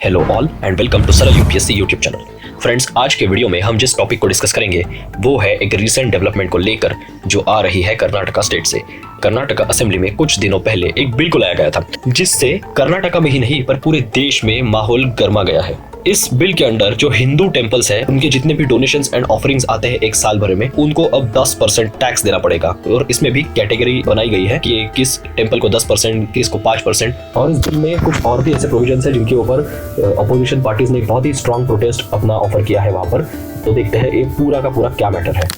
Hello all and welcome to Saral UPSC YouTube channel. Friends, आज के video में हम जिस टॉपिक को डिस्कस करेंगे वो है एक रीसेंट डेवलपमेंट को लेकर जो आ रही है कर्नाटका स्टेट से। कर्नाटका असेंबली में कुछ दिनों पहले एक बिल को लाया गया था जिससे कर्नाटका में ही नहीं पर पूरे देश में माहौल गर्मा गया है। इस बिल के अंडर जो हिंदू टेम्पल्स है उनके जितने भी डोनेशंस एंड ऑफरिंग्स आते हैं एक साल भर में उनको अब 10% टैक्स देना पड़ेगा। और इसमें भी कैटेगरी बनाई गई है कि किस टेम्पल को 10%, किस को 5%। और इस बिल में कुछ और भी ऐसे प्रोविजंस है जिनके ऊपर अपोजिशन पार्टीज ने बहुत ही स्ट्रॉन्ग प्रोटेस्ट अपना ऑफर किया है वहां पर। तो देखते हैं ये पूरा का पूरा क्या मैटर है।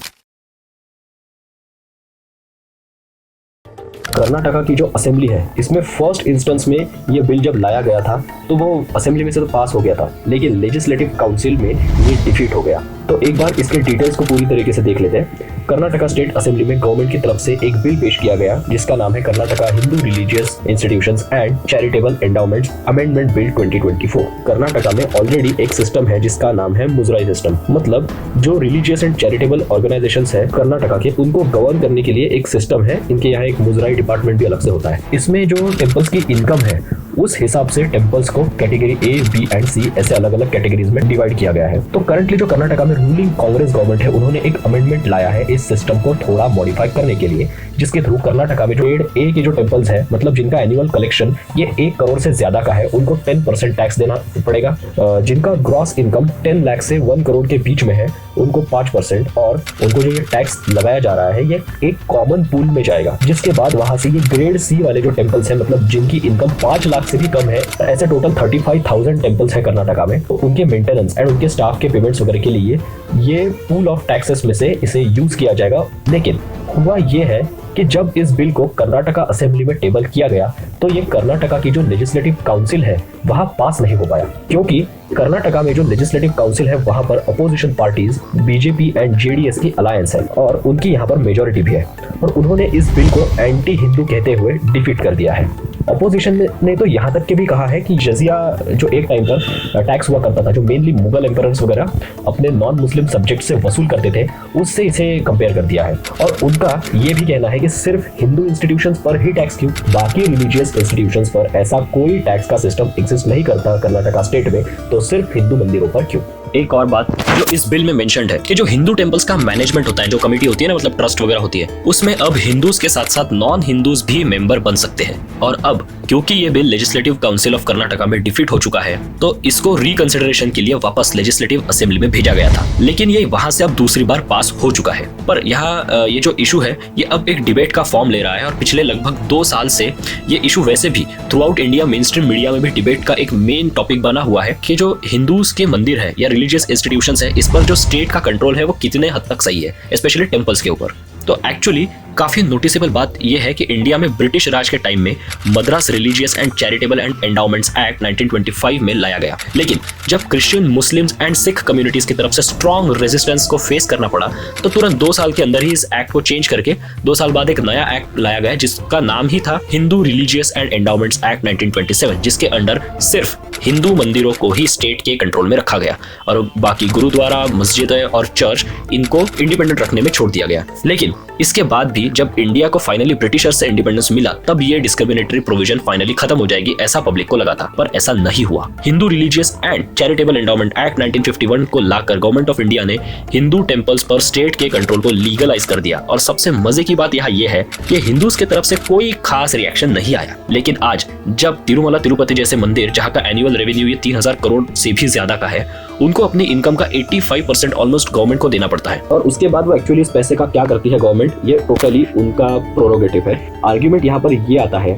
कर्नाटका की जो असेंबली है इसमें फर्स्ट इंस्टेंस में ये बिल जब लाया गया था तो वो असेंबली में से तो पास हो गया था, लेकिन लेजिस्लेटिव काउंसिल में ये डिफीट हो गया। तो एक बार इसके डिटेल्स को पूरी तरीके से देख लेते हैं। कर्नाटका स्टेट असेंबली में गवर्नमेंट की तरफ से एक बिल पेश किया गया जिसका नाम है Karnataka Hindu religious institutions and charitable endowments amendment bill 2024। Karnataka में ऑलरेडी एक सिस्टम है जिसका नाम है मुजराई सिस्टम। मतलब जो रिलीजियस एंड चैरिटेबल ऑर्गेनाइजेशंस है कर्नाटका के उनको गवर्न करने के लिए एक सिस्टम है। इनके यहाँ एक मुजराई डिपार्टमेंट भी अलग से होता है। इसमें जो टेम्पल्स की इनकम है उस हिसाब से टेम्पल्स को कैटेगरी ए, बी एंड सी ऐसे अलग अलग कैटेगरीज में डिवाइड किया गया है। तो करंटली जो कर्नाटका में रूलिंग कांग्रेस गवर्नमेंट है उन्होंने एक अमेंडमेंट लाया है इस सिस्टम को थोड़ा मॉडिफाई करने के लिए, जिसके थ्रू कर्नाटका में जो ग्रेड ए के जो टेम्पल्स है मतलब जिनका एनुअल कलेक्शन ये 1 करोड़ से ज्यादा का है उनको 10% टैक्स देना पड़ेगा। जिनका ग्रॉस इनकम 10 लाख से 1 करोड़ के बीच में है उनको 5%। और उनको जो ये टैक्स लगाया जा रहा है ये एक कॉमन पूल में जाएगा, जिसके बाद वहां से ये ग्रेड सी वाले जो टेम्पल्स है मतलब जिनकी इनकम 5 लाख से भी कम है, ऐसे टोटल 35,000 टेम्पल्स है कर्नाटका में, तो उनके मेंटेनेंस एंड उनके स्टाफ के पेमेंट्स वगैरह के लिए ये पूल ऑफ टैक्सेस में से इसे यूज किया जाएगा। लेकिन हुआ ये है कि जब इस बिल को कर्नाटका असेंबली में टेबल किया गया तो ये कर्नाटका की जो लेजिस्लेटिव काउंसिल है वहां पास नहीं हो पाया, क्योंकि कर्नाटका में जो लेजिस्लेटिव काउंसिल है वहां पर opposition parties BJP and JDS की अलायंस है और उनकी यहाँ पर मेजोरिटी भी है और उन्होंने इस बिल को एंटी हिंदू कहते हुए डिफीट कर दिया है। अपोजिशन ने तो यहाँ तक के भी कहा है कि जजिया जो एक टाइम पर टैक्स हुआ करता था, जो मेनली मुगल एम्परर्स वगैरह अपने नॉन मुस्लिम सब्जेक्ट से वसूल करते थे, उससे इसे कंपेयर कर दिया है। और उनका ये भी कहना है कि सिर्फ हिंदू इंस्टीट्यूशंस पर ही टैक्स क्यों, बाकी रिलीजियस इंस्टीट्यूशंस पर ऐसा कोई टैक्स का सिस्टम एग्जिस्ट नहीं करता कर्नाटका स्टेट में, तो सिर्फ हिंदू मंदिरों पर क्यों। एक और बात जो इस बिल में मेंशन्ड है कि जो हिंदू टेम्पल्स का मैनेजमेंट होता है, जो कमेटी होती है ना मतलब ट्रस्ट वगैरह होती है, उसमें अब हिंदूज के साथ साथ नॉन हिंदूज भी मेंबर बन सकते हैं। और अब क्योंकि ये bill legislative council of Karnataka में डिफीट हो चुका है तो इसको रिकंसिडरेशन के लिए वापस लेजिस्लेटिव असेंबली में भेजा गया था, लेकिन ये वहां से अब दूसरी बार पास हो चुका है। पर यहाँ ये जो इशू है ये अब एक डिबेट का फॉर्म ले रहा है और पिछले लगभग 2 साल से ये इशू वैसे भी through out India main stream media में भी डिबेट का एक मेन टॉपिक बना हुआ है कि जो हिंदूज के मंदिर है या रिलीजियस इंस्टीट्यूशंस है इस पर जो स्टेट का कंट्रोल है वो कितने हद तक सही है, स्पेशली टेम्पल्स के ऊपर। तो एक्चुअली काफी नोटिसेबल बात यह है कि इंडिया में ब्रिटिश राज के टाइम में Madras religious and charitable and endowments act 1925 में लाया गया, लेकिन जब Christian, Muslims and Sikh communities की तरफ से स्ट्रॉन्ग रेजिस्टेंस को फेस करना पड़ा तो तुरंत 2 साल के अंदर ही इस एक्ट को चेंज करके 2 साल बाद एक नया एक्ट लाया गया जिसका नाम ही था Hindu religious and endowments act 1927, जिसके अंडर सिर्फ हिंदू मंदिरों को ही स्टेट के कंट्रोल में रखा गया और बाकी गुरुद्वारा, मस्जिदें और चर्च इनको इंडिपेंडेंट रखने में छोड़ दिया गया। लेकिन इसके बाद भी जब इंडिया को फाइनली ब्रिटिशर्स से इंडिपेंडेंस मिला तब ये डिस्क्रिमिनेटरी प्रोविजन फाइनली खत्म हो जाएगी ऐसा पब्लिक को लगा था, पर ऐसा नहीं हुआ। Hindu religious and charitable endowment act 1951 को लाकर गवर्नमेंट ऑफ इंडिया ने हिंदू टेम्पल्स पर स्टेट के कंट्रोल को लीगलाइज कर दिया। और सबसे मजे की बात यहाँ ये है कि हिंदूज की तरफ से कोई खास रिएक्शन नहीं आया, लेकिन आज जब तिरुमला तिरुपति जैसे मंदिर जहाँ का एनुअल रेवेन्यू ये 3000 करोड़ से भी ज्यादा का है, उनको अपनी इनकम का 85% ऑलमोस्ट गवर्नमेंट को देना पड़ता है। और उसके बाद वो एक्चुअली इस पैसे का क्या करती है गवर्नमेंट, ये टोटली उनका प्रोरोगेटिव है। आर्ग्यूमेंट यहाँ पर ये आता है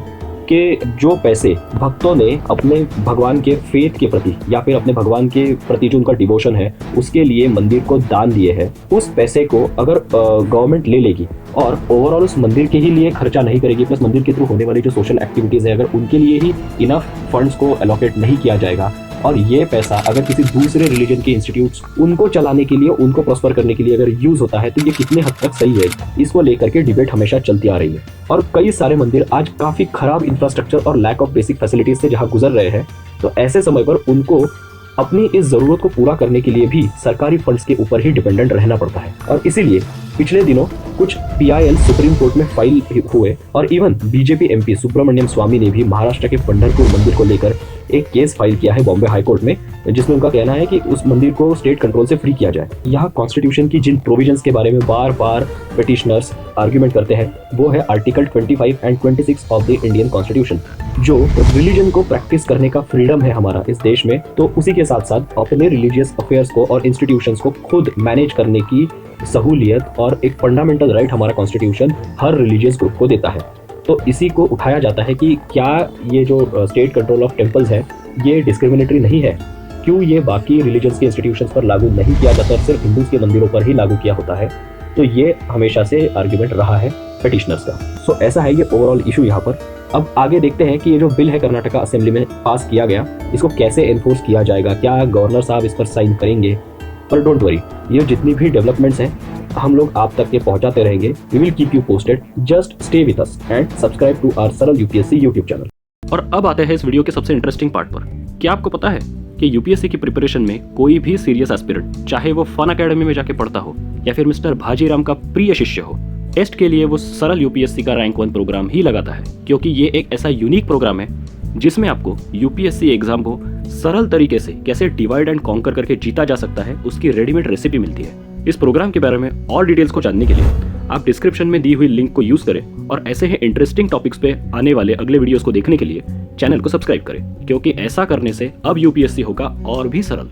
कि जो पैसे भक्तों ने अपने भगवान के फेथ के प्रति या फिर अपने भगवान के प्रति जो उनका डिवोशन है उसके लिए मंदिर को दान दिए हैं, उस पैसे को अगर गवर्नमेंट ले लेगी और ओवरऑल उस मंदिर के ही लिए खर्चा नहीं करेगी, प्लस मंदिर के थ्रू होने वाली जो सोशल एक्टिविटीज है अगर उनके लिए ही इनफ फंड्स को एलोकेट नहीं किया जाएगा और ये पैसा अगर किसी दूसरे रिलीजन के इंस्टीट्यूट्स उनको चलाने के लिए, उनको प्रॉस्पर करने के लिए अगर यूज होता है तो ये कितने हद तक सही है, इसको लेकर के डिबेट हमेशा चलती आ रही है। और कई सारे मंदिर आज काफी खराब इंफ्रास्ट्रक्चर और लैक ऑफ बेसिक फैसिलिटीज से जहाँ गुजर रहे हैं, तो ऐसे समय पर उनको अपनी इस जरूरत को पूरा करने के लिए भी सरकारी फंड्स के ऊपर ही डिपेंडेंट रहना पड़ता है। और इसीलिए पिछले दिनों कुछ PIL सुप्रीम कोर्ट में फाइल हुए और इवन BJP MP सुब्रमण्यम स्वामी ने भी महाराष्ट्र के पंढरपुर मंदिर को लेकर एक केस फाइल किया है बॉम्बे हाई कोर्ट में, जिसमें उनका कहना है कि उस मंदिर को स्टेट कंट्रोल से फ्री किया जाए। यहाँ कॉन्स्टिट्यूशन की जिन प्रोविजंस के बारे में बार बार पिटिशनर्स आर्ग्यूमेंट करते हैं वो है article 25 and 26 of the Indian constitution, जो रिलीजन को प्रैक्टिस करने का फ्रीडम है हमारा इस देश में। तो उसी के साथ साथ अपने रिलीजियस अफेयर्स को और इंस्टीट्यूशंस को खुद मैनेज करने की सहूलियत और एक फंडामेंटल राइट हमारा कॉन्स्टिट्यूशन हर रिलीजियस ग्रुप को देता है। तो इसी को उठाया जाता है कि क्या ये जो स्टेट कंट्रोल ऑफ टेम्पल्स है ये डिस्क्रिमिनेटरी नहीं है, क्यों ये बाकी रिलीजियस के इंस्टीट्यूशंस पर लागू नहीं किया जाता, सिर्फ हिंदूज के मंदिरों पर ही लागू किया होता है। तो ये हमेशा से आर्ग्यूमेंट रहा है पिटिशनर्स का। सो ऐसा है ये ओवरऑल इशू यहाँ पर। अब आगे देखते हैं कि ये जो बिल है कर्नाटका असेंबली में पास किया गया, इसको कैसे एनफोर्स किया जाएगा, क्या गवर्नर साहब इस पर साइन करेंगे। पर डोंट वरी, ये जितनी भी डेवलपमेंट्स हैं हम लोग आप तक ये पहुंचाते रहेंगे। We will keep you posted, just stay with us and subscribe to our Saral UPSC YouTube channel. और अब आते हैं इस वीडियो के सबसे इंटरेस्टिंग पार्ट पर। क्या आपको पता है कि यूपीएससी की प्रिपरेशन में कोई भी सीरियस एस्पिरेंट, चाहे वो फन अकेडमी में जाके पढ़ता हो या फिर मिस्टर भाजीराम का प्रिय शिष्य हो, टेस्ट के लिए वो सरल यूपीएससी का रैंक 1 प्रोग्राम ही लगाता है, क्योंकि ये एक ऐसा यूनिक प्रोग्राम है जिसमें आपको यूपीएससी एग्जाम को सरल तरीके से कैसे डिवाइड एंड कॉन्कर करके जीता जा सकता है उसकी रेडीमेड रेसिपी मिलती है। इस प्रोग्राम के बारे में और डिटेल्स को जानने के लिए आप डिस्क्रिप्शन में दी हुई लिंक को यूज करें और ऐसे ही इंटरेस्टिंग टॉपिक्स पे आने वाले अगले वीडियोस को देखने के लिए चैनल को सब्सक्राइब करें, क्योंकि ऐसा करने से अब यूपीएससी होगा और भी सरल।